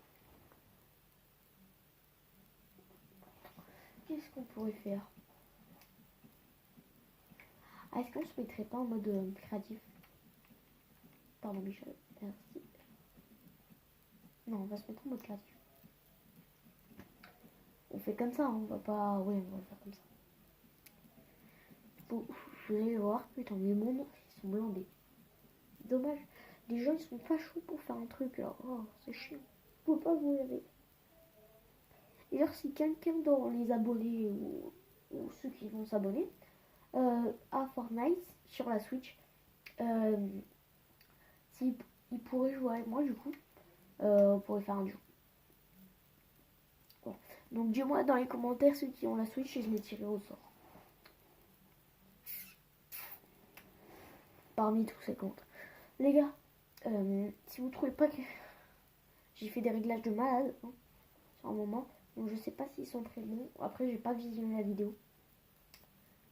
Qu'est-ce qu'on pourrait faire? Ah, est-ce qu'on se mettrait pas en mode créatif? Pardon, Michel, merci. Non, on va se mettre en mode créatif. On fait comme ça, hein, on va pas... Oui, on va faire comme ça. Vous allez voir, putain, mes mondes, ils sont blindés. Dommage, les gens, ils sont pas chauds pour faire un truc, là. Oh, c'est chiant. Je peux pas vous lever. D'ailleurs, si quelqu'un dans les abonnés ou ceux qui vont s'abonner à Fortnite sur la Switch, s'il pourrait jouer avec moi, du coup, on pourrait faire un duo. Bon. Donc dis-moi dans les commentaires ceux qui ont la Switch et je les tirerai au sort. Parmi tous ces comptes. Les gars, si vous trouvez pas que j'ai fait des réglages de malade hein, sur un moment, donc je sais pas s'ils sont très bons. Après j'ai pas visionné la vidéo.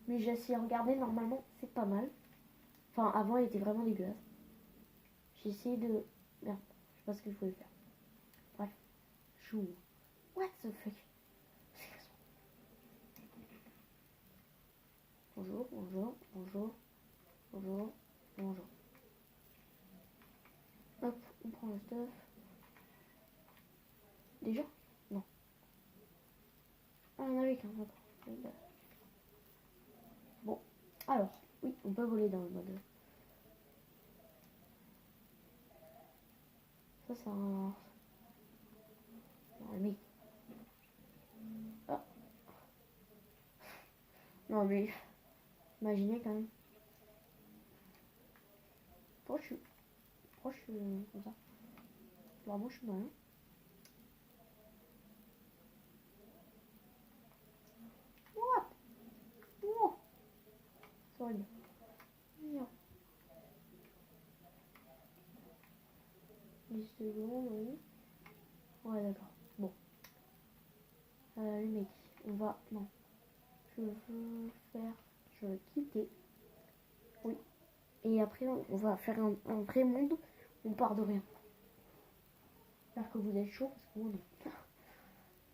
Mais j'ai essayé de regarder, normalement c'est pas mal. Enfin avant il était vraiment dégueulasse. J'ai essayé de... Merde, je sais pas ce que je voulais faire. Bref, chou. What the fuck. Bonjour, bonjour, bonjour, bonjour, bonjour. Hop, on prend le stuff. Déjà? Non. Ah, il y en avait qu'un, d'accord. Bon, alors, oui, on peut voler dans le mode. Ça, c'est un... Non, le mec. Ah. Non, mais... Imaginez quand même. Pourquoi je suis comme ça? Vraiment, je suis malin. What? Oh, c'est horrible. Non. 10 secondes, oui. Ouais, d'accord. Bon. Les mecs, on va... Non. Je veux faire... Je veux quitter. Oui. Et après, on va faire un vrai monde. On part de rien. J'espère que vous êtes chaud parce que moi, non.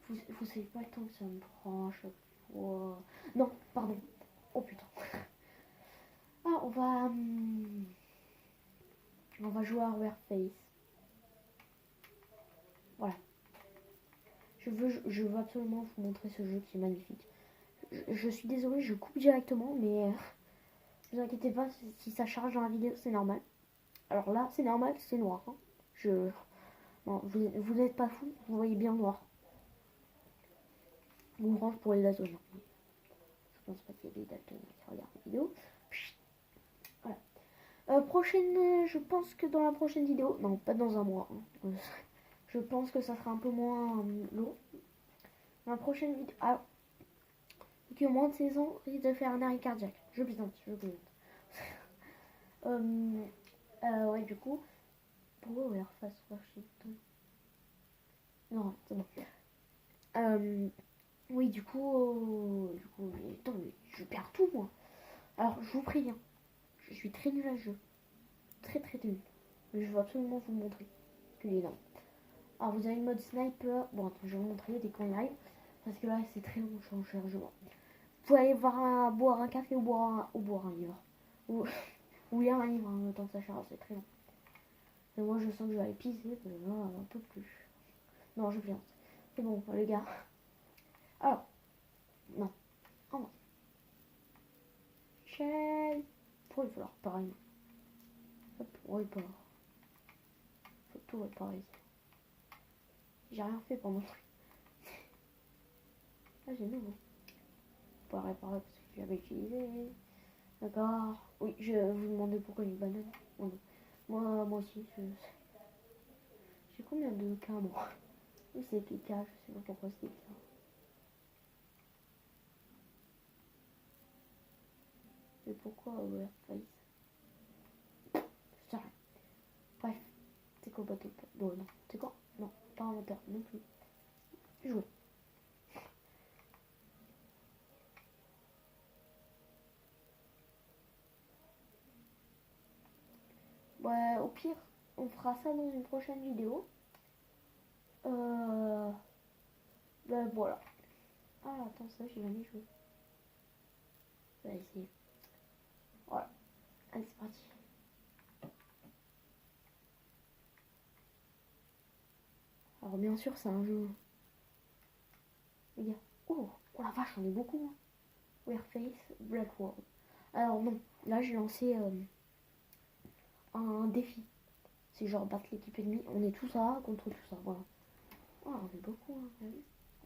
Vous savez pas le temps que ça me prend à chaque fois. Non, pardon. Oh putain. Ah, on va jouer à Warface. Voilà. Je veux absolument vous montrer ce jeu qui est magnifique. Je suis désolée, je coupe directement, mais ne vous inquiétez pas, si ça charge dans la vidéo, c'est normal. Alors là, c'est normal, c'est noir. Hein. Non, vous n'êtes pas fou, vous voyez bien noir. Ou orange pour les daltoniens. Je pense pas qu'il y ait des daltoniens qui regardent la vidéo. Voilà. Je pense que dans la prochaine vidéo, non, pas dans un mois. Hein. Je pense que ça sera un peu moins lourd. Dans la prochaine vidéo, qui au moins de 16 ans risque de faire un arrêt cardiaque. Je plaisante, je plaisante. Ouais, du coup, pourquoi on refasse Washington? Non, c'est bon. Oui, attends, mais je perds tout moi. Alors, je vous préviens, je suis très nul à ce jeu. Très très nul. Mais je veux absolument vous montrer qu'il est là. Alors, vous avez le mode sniper. Bon, attends, je vais vous montrer dès qu'on y arrive. Parce que là, c'est très long en chargement. Vous pouvez aller boire un café ou boire un livre. Ou lire un livre, hein, le temps que ça charge, c'est très long. Et moi, je sens que je vais aller pisser, un peu plus. Non, je plaisante. C'est bon, les gars. Alors, non. Oh non. Michel. Pourquoi il faut leur pareil? Pourquoi il faut faut tout réparer. J'ai rien fait pendant le truc. Ah, j'ai nouveau. Faut pas réparer parce que j'avais utilisé. D'accord. Oui, je vais vous demander pourquoi une banane. Oh, non. Moi aussi, j'ai combien de cas, moi? Oui, c'est PK, je sais pas pourquoi c'est ça. Mais pourquoi Overface? Je sais rien. Bref, c'est quoi bateau? Bon, non. C'est quoi? Non, pas un moteur non plus. Jouer. Ouais, au pire, on fera ça dans une prochaine vidéo. Ben voilà. Ah, attends, ça, j'ai jamais joué. Je vais essayer. Voilà. Allez, c'est parti. Alors, bien sûr, c'est un jeu. Les gars. Oh la vache, j'en ai beaucoup. Hein. Warface, Black World. Alors, non. Là, j'ai lancé un défi. C'est genre battre l'équipe ennemie. On est tous là contre tout ça. Voilà. Oh, on est beaucoup. Hein.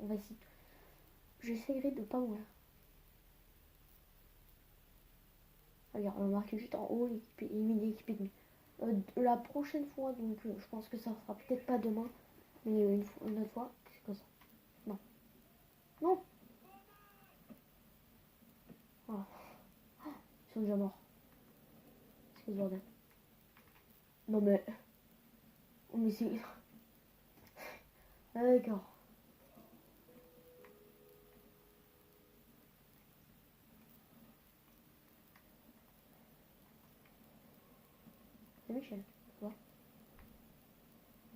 On va essayer. J'essaierai de pas mourir. Regarde, on va marquer juste en haut l'équipe ennemie. La prochaine fois, donc je pense que ça sera peut-être pas demain, mais une autre fois, c'est comme ça. Non. sont déjà morts. C'est ce bordel. Non mais... Oh, mais c'est... Ah, d'accord. C'est Michel, tu vois.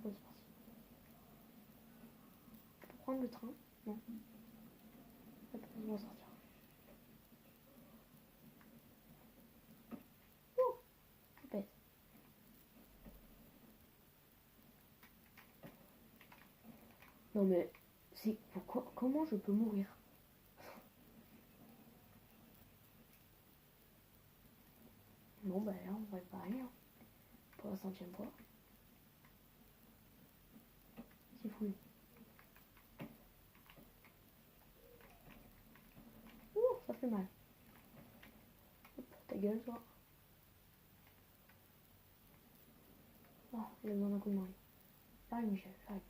Bon, c'est parti. Pour prendre le train. Non. On va pas sortir. Oh, c'est bête. Non mais... C'est... Pourquoi... Comment je peux mourir? Bon bah là on va réparer hein. Pour la 100e fois. C'est fou. Ouh, ça fait mal. Hop, ta gueule toi. Oh, il a besoin d'un coup de main. J'arrive Michel, j'arrive.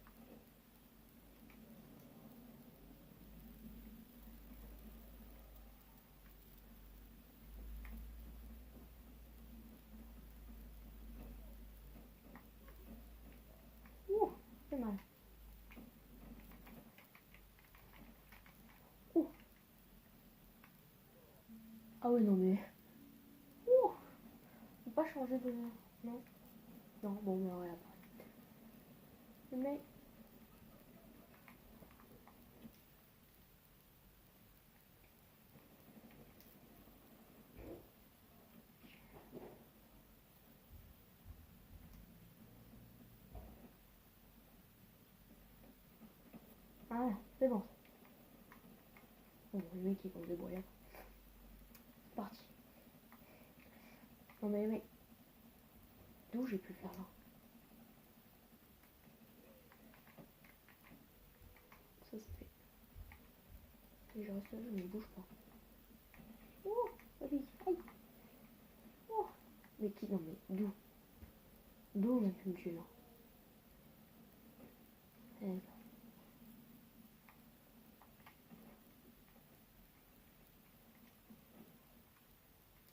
Ouh, ça fait mal. Ouh. Ah oui non mais... Ouh. On peut pas changer de... Non. Non, bon mais regarde. Mais... Ah, c'est bon. Bon, les mecs ils vont se débrouiller. C'est parti. Non mais mec, d'où j'ai pu faire là? Ça c'est fait. Et je reste là, je ne bouge pas. Oh, vas-y, aïe. Oh. Mais qui, non mais d'où? D'où on a pu me tuer là?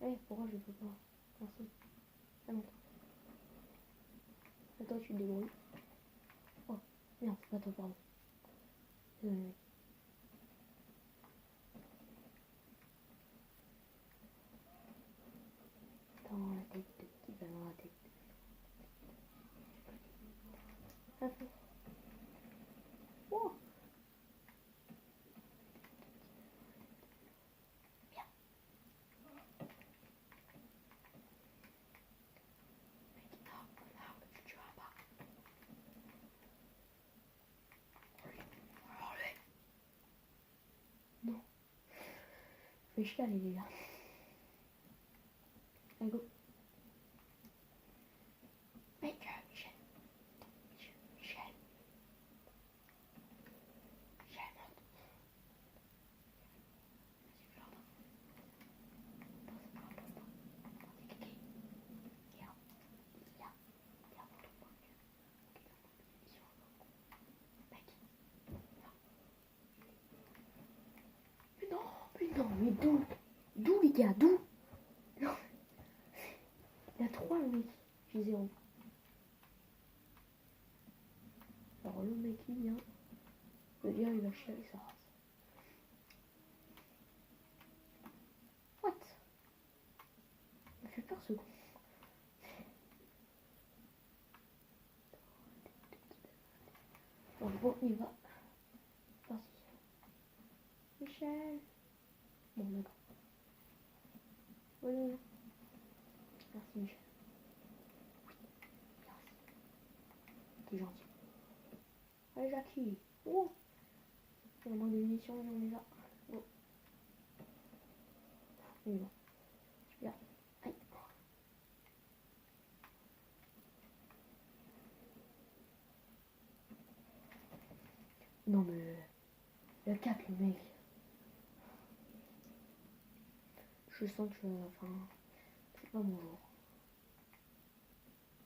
Eh, pourquoi je peux pas? Merci. Ah non. Attends, tu te débrouilles. Oh, merde, c'est pas toi, pardon. Désolé. Dans la tête, de petit bain dans la tête. Ah, fait. Oh. Bien. Mec, non, tu tueras pas. Non. Fais chialer, les gars. Allez, go. Mec, Michel. Michel. Michel, monte. Vas-y, je l'entends. Non, mais d'où? D'où les gars? D'où? Non. Il y a 3 le mec. J'ai 0. Alors le mec il vient. Le gars il va chier avec sa race. What? Il me fait peur ce con. Bon, il va. Parti. Michel. Bon, d'accord. Oui. Merci, Michel. Merci. T'es gentil. Allez, Jackie. Oh. Il y a moins de munitions, on est là. Oh. On y va. Super. Aïe. Non, mais. Il y a 4 le mec. Je sens que. Enfin. C'est pas mon jour.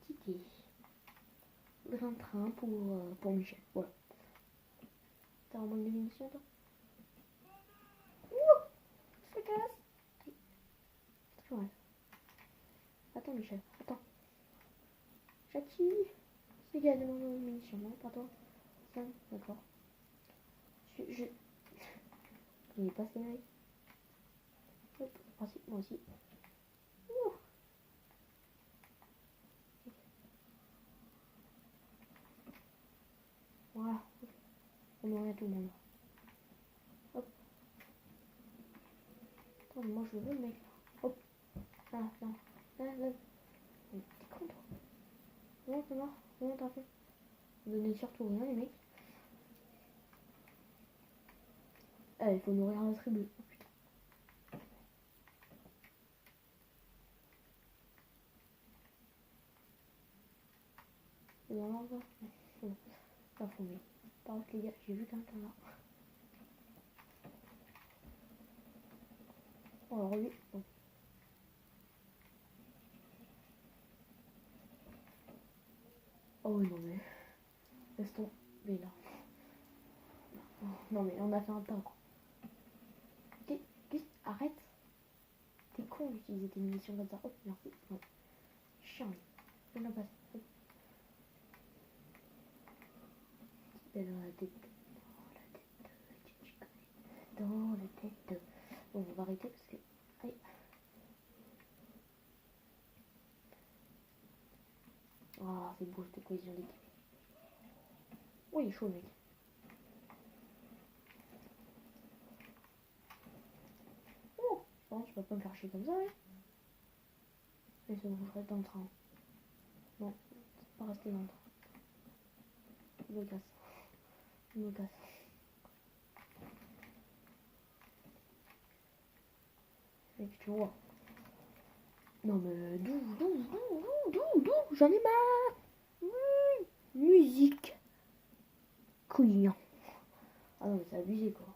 Titi. Grain de train pour Michel. Voilà. T'as un manque de munitions, toi? Ouh, ça casse. Ouais. Attends, Michel, attends. Jackie, c'est qui a demandé une munition, non? Pas toi. D'accord. Je... Il est passé, mec. Hop, moi aussi. Ouh. Voilà. On aurait tout le monde. Hop. Attends, moi je veux, mec. Hop. Là. T'es con, toi. Non, c'est mort. Non, t'as fait. Vous donnez surtout rien, les mecs. Il faut nourrir la tribu. Oh, putain. Non, pas fou, mais. Par contre, les gars, j'ai vu quelqu'un là. Oh, alors lui. Bon. Oh non, mais. Laisse tomber là. Non, mais on a fait un tas, quoi. Arrête. T'es con d'utiliser tes munitions comme ça. Hop, merci. Non. Chiant. Je n'en passe. Hop. Dans la tête. Dans la tête. Bon, on va arrêter parce que. Allez. Ah, c'est beau cette cohésion d'équipe. Oui, il est chaud, mec. Oh, bon, tu vas pas me faire chier comme ça, ouais. Mais c'est bon, je reste dans le train. Non, pas rester dans le train. Je me casse. Je me casse. Mec, tu vois. Non, mais d'où, j'en ai marre. Musique. Couillant. Ah non, mais c'est abusé, quoi.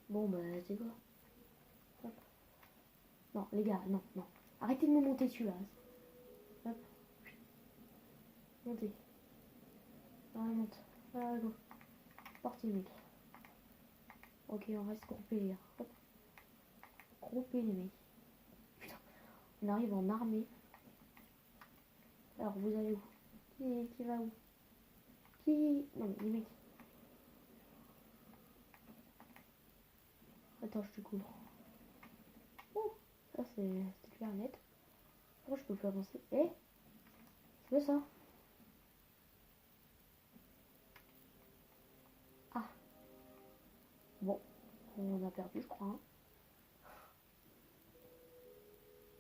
Bon, bah, c'est quoi? Hop. Non, les gars, non. Arrêtez de me monter dessus, là. Hop. Montez. Ah, monte. Ah, go. Parti, mec. Ok, on reste groupés, les gars. Hop. Groupés, les mecs. Putain. On arrive en armée. Alors, vous allez où? Qui va où? Non, mais les mecs. Attends, je te couvre. Oh, ça c'est clair net. Pourquoi je peux plus avancer? C'est quoi ça? Ah. Bon, on a perdu, je crois. Hein.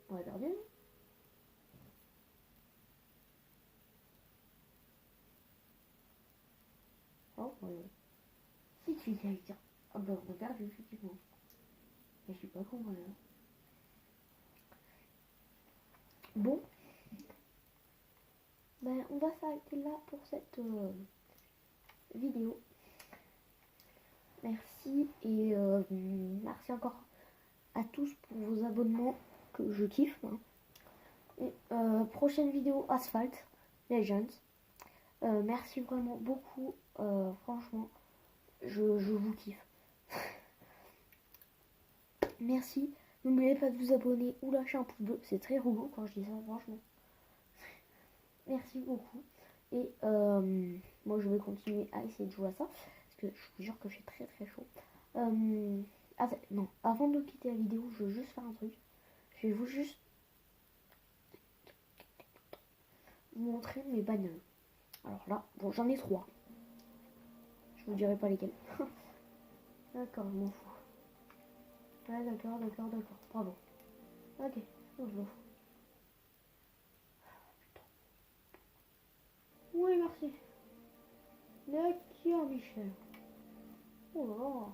On a perdu, non? Oh, ouais. Si tu viens dire. Ah bah, on a perdu, effectivement. Mais je suis pas con, hein. Bon. Ben, on va s'arrêter là pour cette vidéo. Merci et merci encore à tous pour vos abonnements que je kiffe. Hein. Et, prochaine vidéo Asphalt Legends. Merci vraiment beaucoup. Franchement, je vous kiffe. Merci. N'oubliez pas de vous abonner ou lâcher un pouce bleu. C'est très rigolo quand je dis ça, franchement. Merci beaucoup. Et moi, je vais continuer à essayer de jouer à ça. Parce que je vous jure que j'ai très chaud. Non, avant de quitter la vidéo, je veux juste faire un truc. Je vais juste vous montrer mes bagnoles. Alors là, bon, j'en ai 3. Je vous dirai pas lesquels. D'accord, je m'en fous. Ouais, d'accord. Bravo. Ok, je m'en fous. Oui, merci. D'accord, Michel. Oh là là.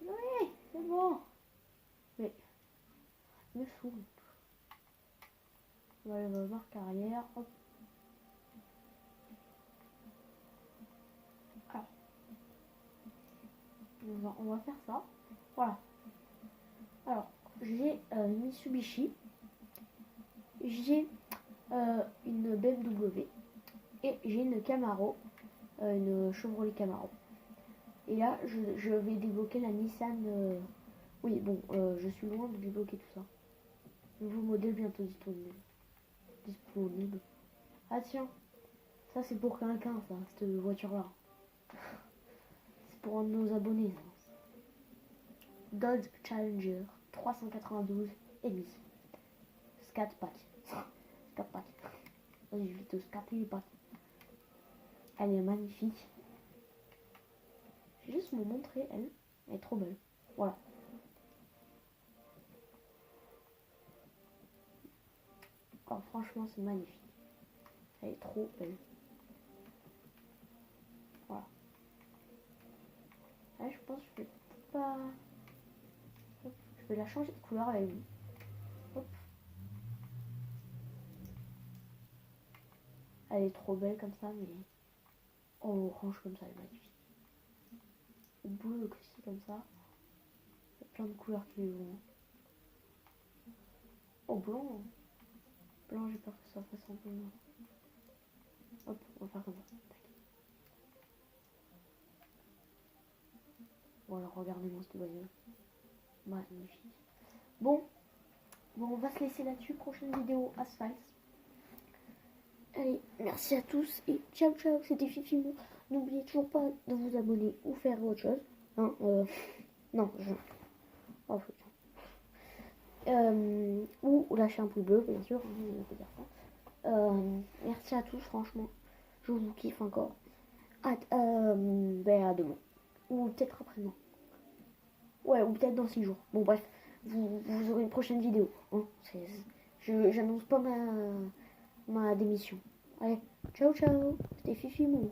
Oui, c'est bon. Mais, me saoule. On va aller voir carrière. Hop. Alors, on va faire ça. Voilà. Alors, j'ai une Mitsubishi. J'ai une BMW. Et j'ai une Camaro. Une Chevrolet Camaro. Et là, je vais débloquer la Nissan Oui, bon, je suis loin de débloquer tout ça. Nouveau modèle bientôt disponible. Disponible. Ah tiens, ça c'est pour quelqu'un, ça, cette voiture-là. C'est pour un de nos abonnés, ça. Dodge Challenger 392 Elise. Scat pack. Scat pack. Vas-y, je vais te scatter les packs. Elle est magnifique. Je vais juste vous montrer, elle. Elle est trop belle. Voilà. Oh, franchement, c'est magnifique. Elle est trop belle. Voilà. Là, je pense que je vais pas... Hop, je vais la changer de couleur avec vous. Hop. Elle est trop belle comme ça, mais... Oh, orange comme ça, elle est magnifique. Bleu aussi comme ça. Il y a plein de couleurs qui vont. Oh, blanc. Blanc, j'ai peur que ça fasse un peu noir. Hop, on va faire comme ça. Voilà, regardez-moi cette bagnole. Magnifique. Bon, on va se laisser là-dessus. Prochaine vidéo, Asphalt. Allez, merci à tous et ciao ciao, c'était Fifimou. N'oubliez toujours pas de vous abonner ou faire autre chose. Hein, non, oh, ou lâcher un pouce bleu, bien sûr, hein, on peut dire ça. Merci à tous, franchement. Je vous kiffe encore. À demain. Ou peut-être après-demain. Ouais, ou peut-être dans 6 jours. Bon, bref, vous aurez une prochaine vidéo. Hein. J'annonce pas ma démission. Allez, ciao ciao, c'était Fifimou.